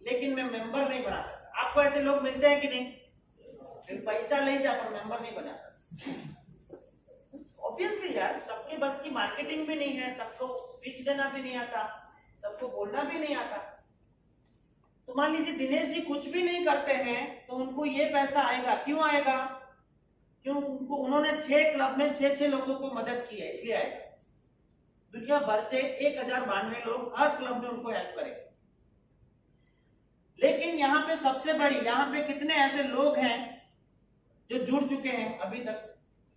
लेकिन मैं मेंबर नहीं बना सकता। आपको ऐसे लोग मिलते हैं कि नहीं? पैसा ले जा पर मेंबर नहीं बना। ऑब्वियसली यार, सबके बस की मार्केटिंग भी नहीं है, सबको स्पीच देना भी नहीं आता, सबको बोलना भी नहीं आता। तो मान लीजिए दिनेश जी कुछ भी नहीं करते हैं तो उनको ये पैसा आएगा। क्यों आएगा? क्यों? उन्होंने 6 क्लब में 6 लोगों को मदद की है, इसलिए आएगा। दुनिया भर से 1092 लोग हर क्लब में उनको हेल्प करेंगे। लेकिन यहाँ पे सबसे बड़ी, यहाँ पे कितने ऐसे लोग हैं जो जुड़ चुके हैं अभी तक,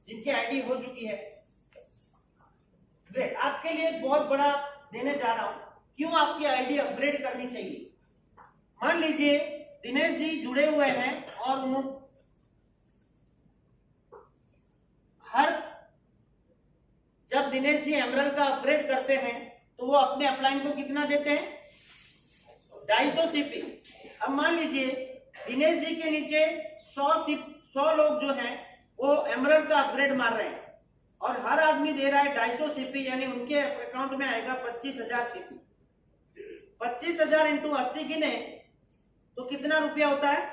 जिनकी आईडी हो चुकी है? ग्रेट। आपके लिए बहुत बड़ा देने जा रहा हूं, क्यों आपकी आईडी अपग्रेड करनी चाहिए। मान लीजिए दिनेश जी जुड़े हुए हैं और जब दिनेश जी एमरल का अपग्रेड करते हैं तो वो अपने अपलाइन को कितना देते हैं? 250 सीपी। अब मान लीजिए दिनेश जी के नीचे 100 लोग जो हैं वो एमरल का अपग्रेड मार रहे हैं, और हर आदमी दे रहा है 250 सीपी, यानी उनके अकाउंट में आएगा 25,000 सीपी। 25,000 इंटू 80 गिने तो कितना रुपया होता है?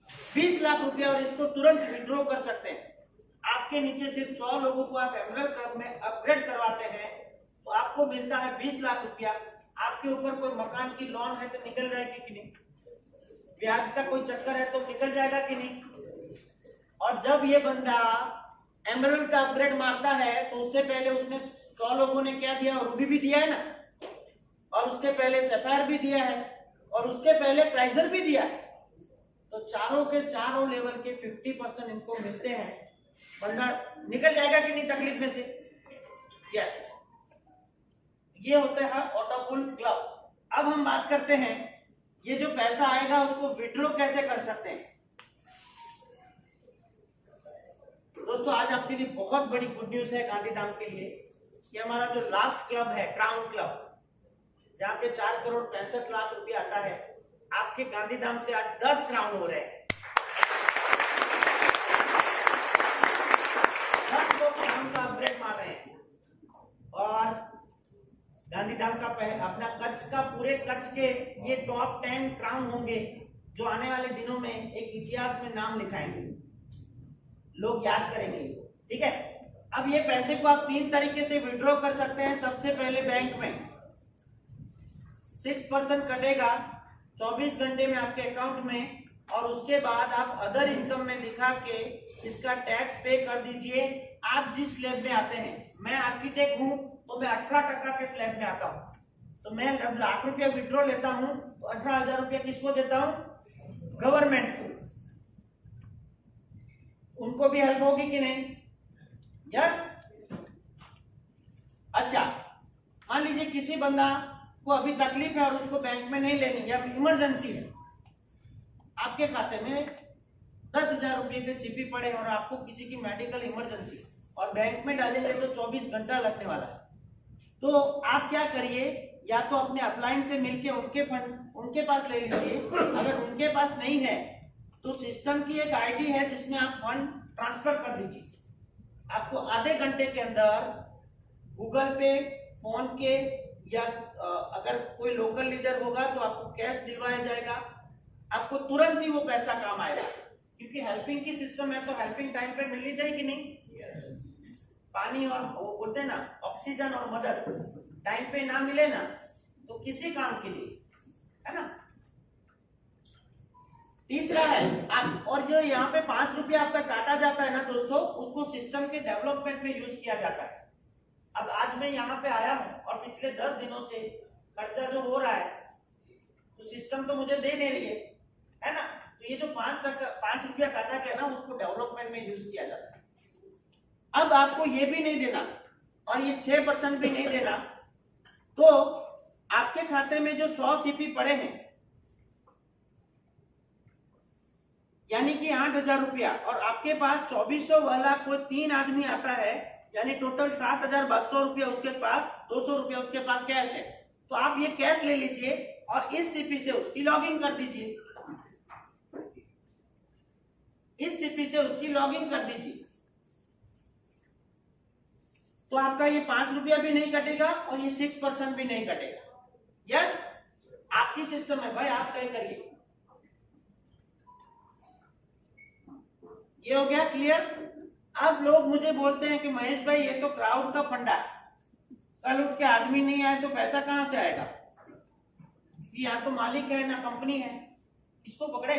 20 लाख रुपया और इसको तुरंत विड्रॉ कर सकते हैं। आपके नीचे सिर्फ 100 लोगों को आप एमरल्ड क्लब में अपग्रेड करवाते हैं तो आपको मिलता है 20 लाख रुपया। आपके ऊपर कोई मकान की लोन है तो निकल जाएगी कि नहीं, ब्याज का कोई चक्कर है तो निकल जाएगा कि नहीं। और जब ये बंदा एमरल्ड का अपग्रेड मारता है तो उससे पहले उसने 100 लोगों ने क्या दिया, रूबी भी दिया है ना, और उसके पहले सफायर भी दिया है और उसके पहले ट्राइजर भी दिया है। तो चारों के चारों लेवल के 50% इनको मिलते हैं। बंदा निकल जाएगा कि नहीं तकलीफ में से? यस, ये होता है ऑटोपुल क्लब। अब हम बात करते हैं ये जो पैसा आएगा उसको विड्रॉ कैसे कर सकते हैं। दोस्तों आज आपके लिए बहुत बड़ी गुड न्यूज है गांधीधाम के लिए कि हमारा जो लास्ट क्लब है क्राउन क्लब, जहां पे 4 करोड़ 65 लाख रुपया आता है, आपके गांधीधाम से आज 10 क्राउन हो रहे हैं। 10 लोग क्राउन का अपग्रेड मार रहे हैं और गांधीधाम का अपना कच्छ का पूरे कच्छ के ये टॉप 10 क्राउन होंगे जो आने वाले दिनों में एक इतिहास में नाम लिखाएंगे, लोग याद करेंगे। ठीक है, अब ये पैसे को आप 3 तरीके से विड्रॉ कर सकते हैं। सबसे पहले बैंक में 6% कटेगा 24 घंटे में आपके अकाउंट में, और उसके बाद आप अदर इनकम में दिखा के इसका टैक्स पे कर दीजिए। आप जिस स्लैब में आते हैं, मैं आर्किटेक्ट हूं तो मैं 18% के स्लैब में आता हूं, तो मैं जब लाख रुपया विड्रॉ लेता हूं तो 18,000 रुपया किसको देता हूं? गवर्नमेंट को। उनको भी हेल्प होगी कि नहीं? यस। अच्छा, मान लीजिए किसी बंदा को अभी तकलीफ है और उसको बैंक में नहीं लेनी या इमरजेंसी है, आपके खाते में 10,000 रुपये के सीपी पड़े और आपको किसी की मेडिकल इमरजेंसी और बैंक में डालेंगे तो 24 घंटा लगने वाला है, तो आप क्या करिए, या तो अपने अपलाइन से मिलके उनके फंड उनके पास ले लीजिए। अगर उनके पास नहीं है तो सिस्टम की एक आईडी है जिसमें आप फंड ट्रांसफर कर दीजिए। आपको आधे घंटे के अंदर गूगल पे, फोन के, या अगर कोई लोकल लीडर होगा तो आपको कैश दिलवाया जाएगा। आपको तुरंत ही वो पैसा काम आएगा, क्योंकि हेल्पिंग की सिस्टम है तो हेल्पिंग टाइम पे मिलनी चाहिए कि नहीं? पानी और वो बोलते हैं ना ऑक्सीजन और मदद टाइम पे ना मिले ना तो किसी काम के लिए, है ना। तीसरा है आप, और जो यहाँ पे 5 रुपया आपका काटा जाता है ना दोस्तों, उसको सिस्टम के डेवलपमेंट में यूज किया जाता है। अब आज मैं यहाँ पे आया हूँ और पिछले 10 दिनों से खर्चा जो हो रहा है तो सिस्टम तो मुझे दे नहीं रही है ना, तो ये जो 5 रुपया काटा गया ना उसको डेवलपमेंट में यूज किया जाता है। अब आपको ये भी नहीं देना और ये 6% भी नहीं देना, तो आपके खाते में जो 100 सीपी पड़े हैं, यानी कि 8,000 रुपया, और आपके पास 2400 वाला कोई 3 आदमी आता है, यानी टोटल 7,200 रुपया उसके पास, 200 रुपया उसके पास कैश है, तो आप ये कैश ले लीजिए और इस सीपी से उसकी लॉगिंग कर दीजिए, इस सीपी से उसकी लॉगिंग कर दीजिए, तो आपका ये 5 रुपया भी नहीं कटेगा और ये 6% भी नहीं कटेगा। यस, आपकी सिस्टम है भाई, आप तय करिए। ये हो गया क्लियर। अब लोग मुझे बोलते हैं कि महेश भाई ये तो क्राउड का फंडा है, कल उठ के आदमी नहीं आए तो पैसा कहां से आएगा, क्योंकि यहाँ तो मालिक है ना कंपनी है, इसको पकड़े।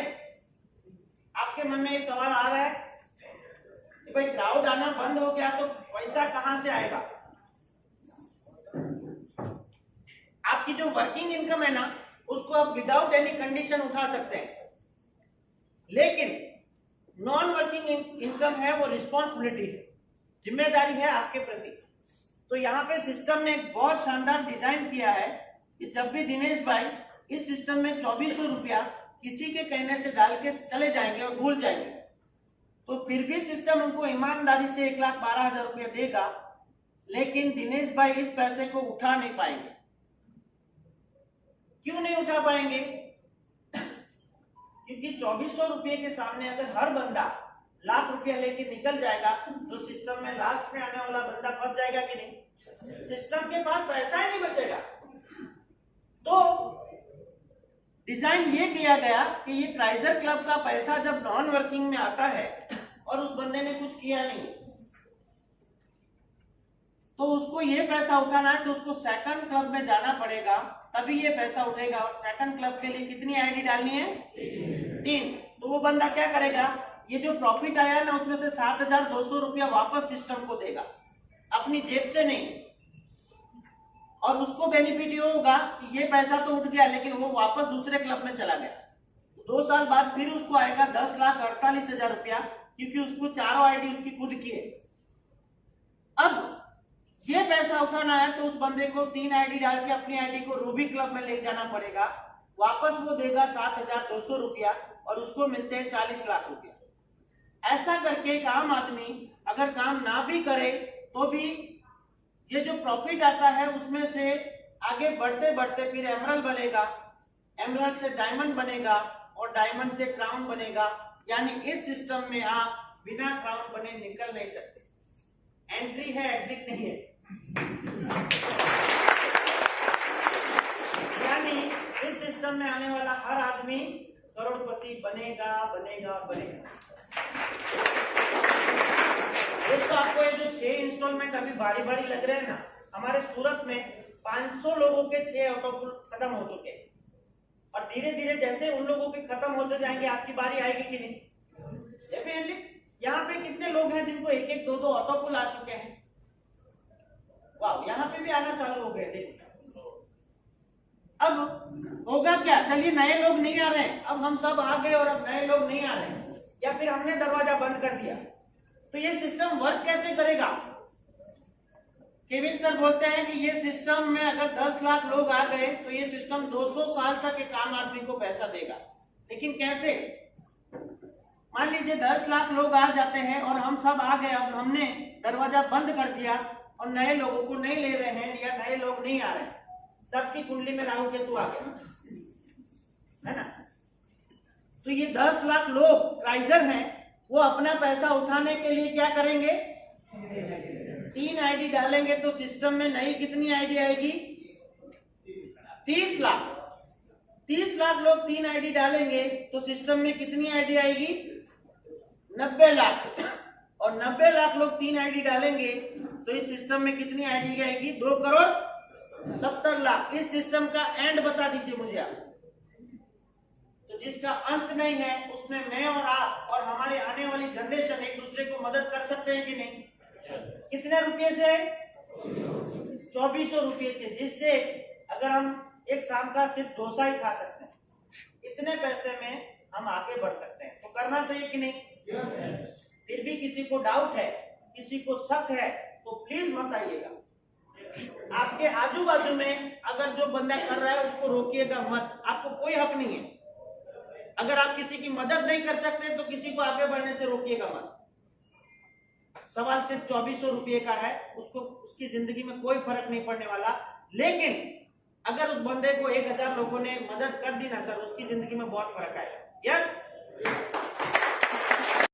आपके मन में ये सवाल आ रहा है कि भाई क्राउड आना बंद हो गया तो पैसा कहां से आएगा। आपकी जो वर्किंग इनकम है ना उसको आप विदाउट एनी कंडीशन उठा सकते हैं, लेकिन नॉन वर्किंग इनकम है वो रिस्पॉन्सिबिलिटी है, जिम्मेदारी है आपके प्रति। तो यहाँ पे सिस्टम ने एक बहुत शानदार डिजाइन किया है कि जब भी दिनेश भाई इस सिस्टम में 2400 रुपया किसी के कहने से डाल के चले जाएंगे और भूल जाएंगे, तो फिर भी सिस्टम उनको ईमानदारी से 1,12,000 रुपया देगा, लेकिन दिनेश भाई इस पैसे को उठा नहीं पाएंगे। क्यों नहीं उठा पाएंगे? क्योंकि 2400 रुपये के सामने अगर हर बंदा लाख रुपया लेके निकल जाएगा तो सिस्टम में लास्ट में आने वाला बंदा फंस जाएगा कि नहीं? सिस्टम के पास पैसा ही नहीं बचेगा। तो डिजाइन ये किया गया कि ये क्राइजर क्लब का पैसा जब नॉन वर्किंग में आता है और उस बंदे ने कुछ किया नहीं तो उसको ये पैसा उठाना है तो उसको सेकंड क्लब में जाना पड़ेगा, तभी ये पैसा उठेगा। और सेकंड क्लब के लिए कितनी आईडी डालनी है? 3। तो वो बंदा क्या करेगा, ये जो प्रॉफिट आया ना उसमें से 7,200 रुपया वापस सिस्टम को देगा, अपनी जेब से नहीं। और उसको बेनिफिट ये होगा कि ये पैसा तो उठ गया लेकिन वो वापस दूसरे क्लब में चला गया। 2 साल बाद फिर उसको आएगा 10,48,000 रुपया, क्योंकि उसको चारों आईडी उसकी खुद की है। अब ये पैसा उठाना है तो उस बंदे को 3 आईडी डाल के अपनी आईडी को रूबी क्लब में ले जाना पड़ेगा, वापस वो देगा 7,200 रुपया और उसको मिलते हैं 40 लाख रुपया। ऐसा करके एक आम आदमी अगर काम ना भी करे तो भी ये जो प्रॉफिट आता है उसमें से आगे बढ़ते बढ़ते फिर एमरल्ड बनेगा, एमरल्ड से डायमंड बनेगा और डायमंड से क्राउन बनेगा। यानी इस सिस्टम में आप बिना क्राउन बने निकल नहीं सकते। एंट्री है, एग्जिट नहीं है। यानी इस सिस्टम में आने वाला हर आदमी करोड़पति बनेगा बनेगा बनेगा। दोस्तों आपको ये जो 6 इंस्टॉलमेंट अभी बारी बारी लग रहे हैं ना, हमारे सूरत में 500 लोगों के 6 ऑटो पुल खत्म हो चुके हैं और धीरे धीरे जैसे उन लोगों के खत्म होते जाएंगे आपकी बारी आएगी कि नहीं? डेफिनेटली। यहाँ पे कितने लोग हैं जिनको 1-1, 2-2 ऑटो पुल आ चुके हैं? वाह, यहाँ पे भी आना चालू हो गए। देखिए अब होगा क्या, चलिए नए लोग नहीं आ रहे हैं, अब हम सब आ गए और अब नए लोग नहीं आ रहे हैं, या फिर हमने दरवाजा बंद कर दिया, तो ये सिस्टम वर्क कैसे करेगा? केविन सर बोलते हैं कि ये सिस्टम में अगर 10 लाख लोग आ गए तो ये सिस्टम 200 साल तक एक आम आदमी को पैसा देगा। लेकिन कैसे? मान लीजिए 10 लाख लोग आ जाते हैं और हम सब आ गए, अब हमने दरवाजा बंद कर दिया और नए लोगों को नहीं ले रहे हैं या नए लोग नहीं आ रहे हैं, सबकी कुंडली में राहु केतु आ गया, है ना? तो ये 10 लाख लोग क्राइजर हैं, वो अपना पैसा उठाने के लिए क्या करेंगे? 3 आईडी डालेंगे तो सिस्टम में नई कितनी आईडी आएगी? 30 लाख। 30 लाख लोग 3 आईडी डालेंगे तो सिस्टम में कितनी आईडी आएगी? 90 लाख। और 90 लाख लोग 3 आईडी डालेंगे तो इस सिस्टम में कितनी आईडी आएगी? 2,70,00,000। इस सिस्टम का एंड बता दीजिए मुझे आप। तो जिसका अंत नहीं है उसमें मैं और आप और हमारे आने वाली जनरेशन एक दूसरे को मदद कर सकते हैं कि नहीं? कितने रुपये से? 2400 रुपये से, जिससे अगर हम एक शाम का सिर्फ डोसा ही खा सकते हैं, इतने पैसे में हम आगे बढ़ सकते हैं। तो करना चाहिए कि नहीं? फिर भी किसी को डाउट है, किसी को शक है तो प्लीज मत आइएगा। आपके आजू बाजू में अगर जो बंदा कर रहा है उसको रोकिएगा मत, आपको कोई हक नहीं है। अगर आप किसी की मदद नहीं कर सकते तो किसी को आगे बढ़ने से रोकिएगा मत। सवाल सिर्फ 2400 रुपये का है, उसको उसकी जिंदगी में कोई फर्क नहीं पड़ने वाला। लेकिन अगर उस बंदे को 1000 लोगों ने मदद कर दी ना सर, उसकी जिंदगी में बहुत फर्क आएगा। यस।